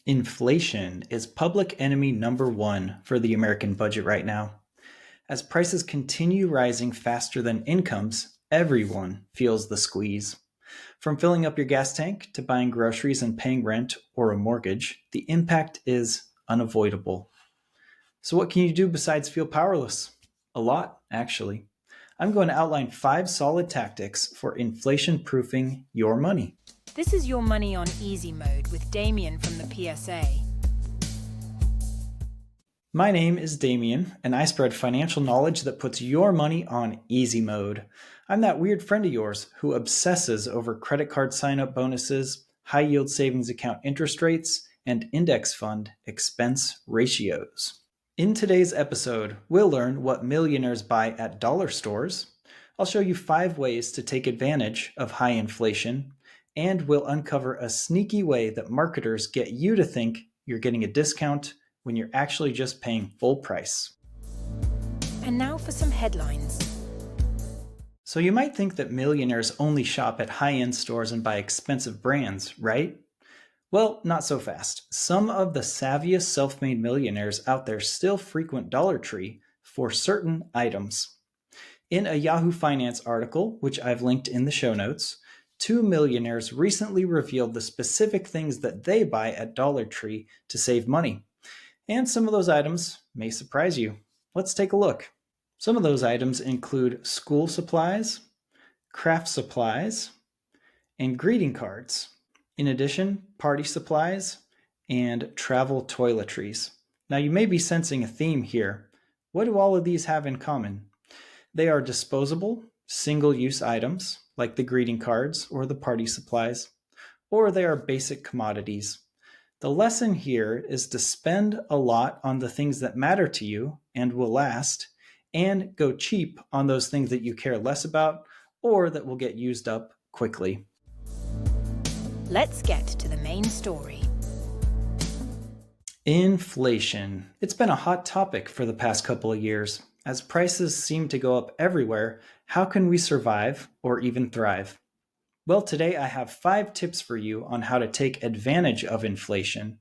Inflation is public enemy number one for the American budget right now. As prices continue rising faster than incomes, everyone feels the squeeze. From filling up your gas tank to buying groceries and paying rent or a mortgage, the impact is unavoidable. So, what can you do besides feel powerless? A lot, actually. I'm going to outline 5 solid tactics for inflation proofing your money. This is your money on easy mode with Damien from the PSA. My name is Damien, and I spread financial knowledge that puts your money on easy mode. I'm that weird friend of yours who obsesses over credit card sign-up bonuses, high-yield savings account interest rates, and index fund expense ratios. In today's episode, we'll learn what millionaires buy at dollar stores. I'll show you 5 ways to take advantage of high inflation, and we'll uncover a sneaky way that marketers get you to think you're getting a discount when you're actually just paying full price. And now for some headlines. So you might think that millionaires only shop at high-end stores and buy expensive brands, right? Well, not so fast. Some of the savviest self-made millionaires out there still frequent Dollar Tree for certain items. In a Yahoo Finance article, which I've linked in the show notes, 2 millionaires recently revealed the specific things that they buy at Dollar Tree to save money. And some of those items may surprise you. Let's take a look. Some of those items include school supplies, craft supplies, and greeting cards. In addition, party supplies and travel toiletries. Now you may be sensing a theme here. What do all of these have in common? They are disposable, single-use items like the greeting cards or the party supplies, or they are basic commodities. The lesson here is to spend a lot on the things that matter to you and will last, and go cheap on those things that you care less about or that will get used up quickly. Let's get to the main story. Inflation. It's been a hot topic for the past couple of years. As prices seem to go up everywhere, how can we survive or even thrive? Well, today I have 5 tips for you on how to take advantage of inflation,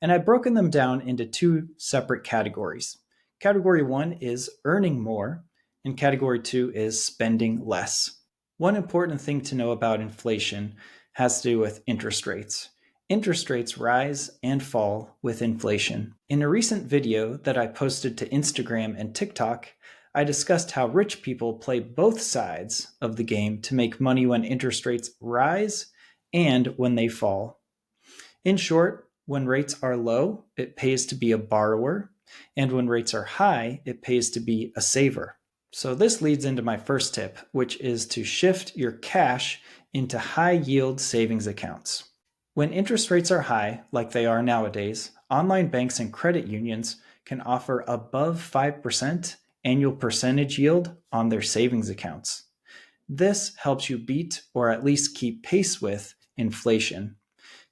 and I've broken them down into 2 separate categories. Category 1 is earning more, and category 2 is spending less. One important thing to know about inflation has to do with interest rates. Interest rates rise and fall with inflation. In a recent video that I posted to Instagram and TikTok, I discussed how rich people play both sides of the game to make money when interest rates rise and when they fall. In short, when rates are low, it pays to be a borrower, and when rates are high, it pays to be a saver. So this leads into my first tip, which is to shift your cash into high-yield savings accounts. When interest rates are high, like they are nowadays, online banks and credit unions can offer above 5% annual percentage yield on their savings accounts. This helps you beat or at least keep pace with inflation.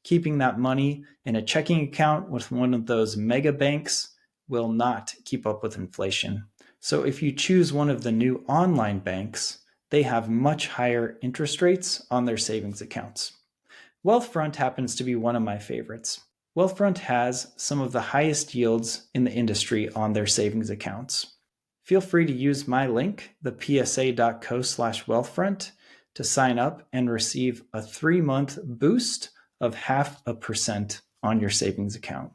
Keeping that money in a checking account with one of those mega banks will not keep up with inflation. So if you choose one of the new online banks, they have much higher interest rates on their savings accounts. Wealthfront happens to be one of my favorites. Wealthfront has some of the highest yields in the industry on their savings accounts. Feel free to use my link, thepsa.co/wealthfront, to sign up and receive a 3-month boost of 0.5% on your savings account.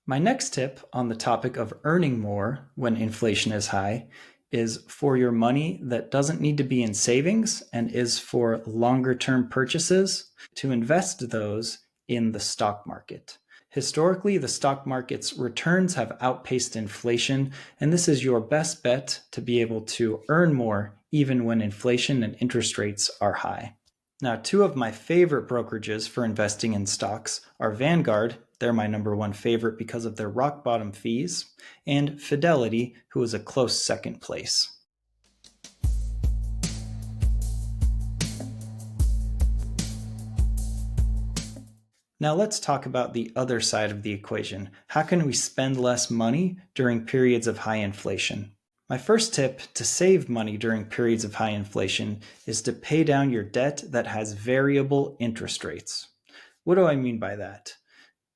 My next tip on the topic of earning more when inflation is high is for your money that doesn't need to be in savings and is for longer-term purchases, to invest those in the stock market. Historically, the stock market's returns have outpaced inflation, and this is your best bet to be able to earn more even when inflation and interest rates are high. Now, 2 of my favorite brokerages for investing in stocks are Vanguard, they're my number 1 favorite because of their rock bottom fees, and Fidelity, who is a close second place. Now let's talk about the other side of the equation. How can we spend less money during periods of high inflation? My first tip to save money during periods of high inflation is to pay down your debt that has variable interest rates. What do I mean by that?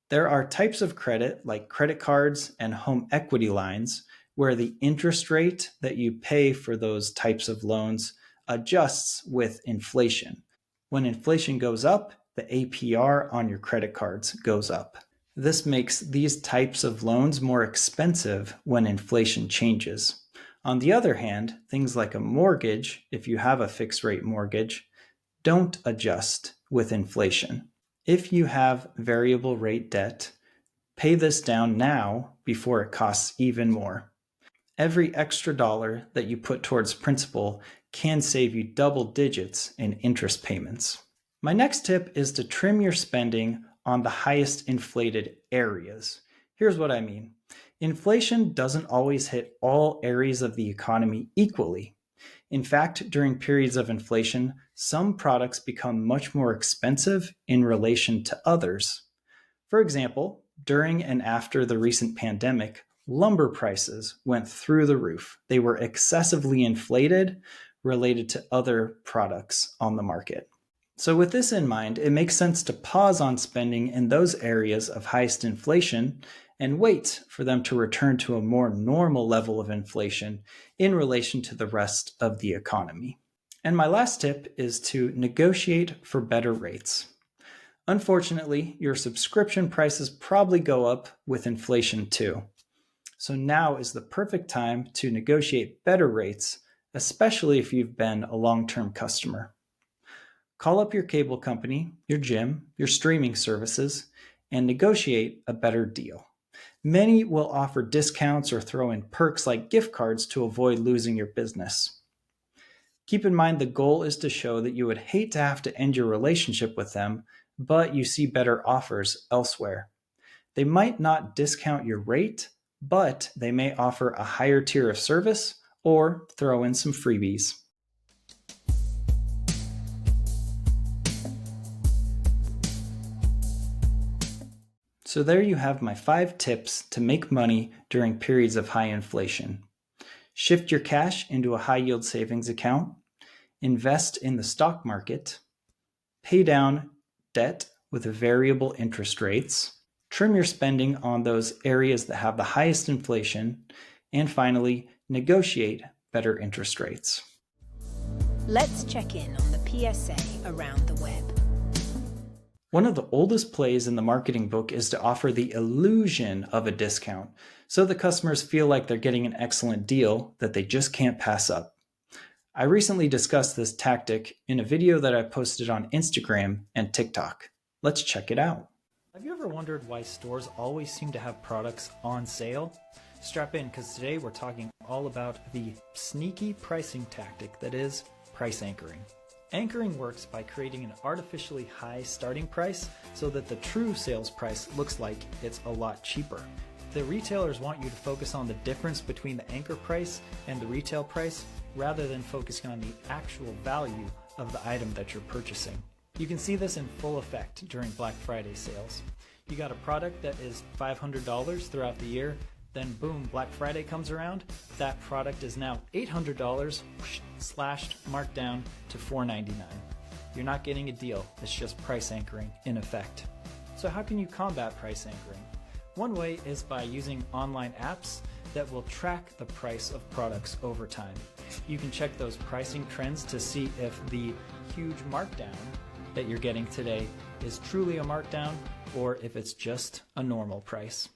There are types of credit like credit cards and home equity lines where the interest rate that you pay for those types of loans adjusts with inflation. When inflation goes up, the APR on your credit cards goes up. This makes these types of loans more expensive when inflation changes. On the other hand, things like a mortgage, if you have a fixed rate mortgage, don't adjust with inflation. If you have variable rate debt, pay this down now before it costs even more. Every extra dollar that you put towards principal can save you double digits in interest payments. My next tip is to trim your spending on the highest inflated areas. Here's what I mean. Inflation doesn't always hit all areas of the economy equally. In fact, during periods of inflation, some products become much more expensive in relation to others. For example, during and after the recent pandemic, lumber prices went through the roof. They were excessively inflated related to other products on the market. So, with this in mind, it makes sense to pause on spending in those areas of highest inflation and wait for them to return to a more normal level of inflation in relation to the rest of the economy. And my last tip is to negotiate for better rates. Unfortunately, your subscription prices probably go up with inflation too. So now is the perfect time to negotiate better rates, especially if you've been a long-term customer. Call up your cable company, your gym, your streaming services, and negotiate a better deal. Many will offer discounts or throw in perks like gift cards to avoid losing your business. Keep in mind the goal is to show that you would hate to have to end your relationship with them, but you see better offers elsewhere. They might not discount your rate, but they may offer a higher tier of service or throw in some freebies. So there you have my 5 tips to make money during periods of high inflation. Shift your cash into a high yield savings account, invest in the stock market, pay down debt with variable interest rates, trim your spending on those areas that have the highest inflation, and finally, negotiate better interest rates. Let's check in on the PSA around the web. One of the oldest plays in the marketing book is to offer the illusion of a discount, so the customers feel like they're getting an excellent deal that they just can't pass up. I recently discussed this tactic in a video that I posted on Instagram and TikTok. Let's check it out. Have you ever wondered why stores always seem to have products on sale? Strap in, because today we're talking all about the sneaky pricing tactic that is price anchoring. Anchoring works by creating an artificially high starting price so that the true sales price looks like it's a lot cheaper. The retailers want you to focus on the difference between the anchor price and the retail price rather than focusing on the actual value of the item that you're purchasing. You can see this in full effect during Black Friday sales. You got a product that is $500 throughout the year, then boom, Black Friday comes around, that product is now $800 slashed, marked down to $499. You're not getting a deal, it's just price anchoring in effect. So how can you combat price anchoring? One way is by using online apps that will track the price of products over time. You can check those pricing trends to see if the huge markdown that you're getting today is truly a markdown or if it's just a normal price.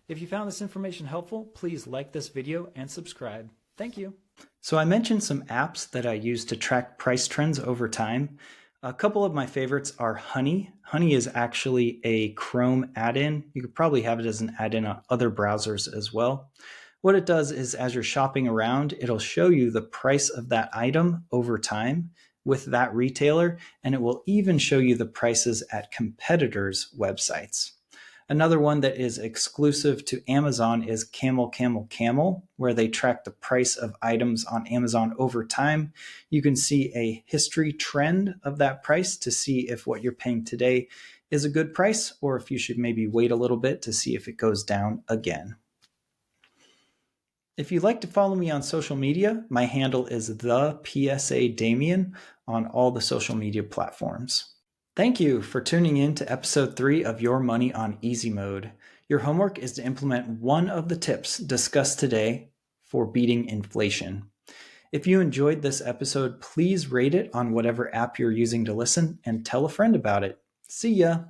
If you found this information helpful, please like this video and subscribe. Thank you. So I mentioned some apps that I use to track price trends over time. A couple of my favorites are Honey. Honey is actually a Chrome add-in. You could probably have it as an add-in on other browsers as well. What it does is as you're shopping around, it'll show you the price of that item over time with that retailer, and it will even show you the prices at competitors' websites. Another one that is exclusive to Amazon is Camel Camel Camel, where they track the price of items on Amazon over time. You can see a history trend of that price to see if what you're paying today is a good price or if you should maybe wait a little bit to see if it goes down again. If you'd like to follow me on social media, my handle is the PSA Damien on all the social media platforms. Thank you for tuning in to episode 3 of Your Money on Easy Mode. Your homework is to implement one of the tips discussed today for beating inflation. If you enjoyed this episode, please rate it on whatever app you're using to listen and tell a friend about it. See ya!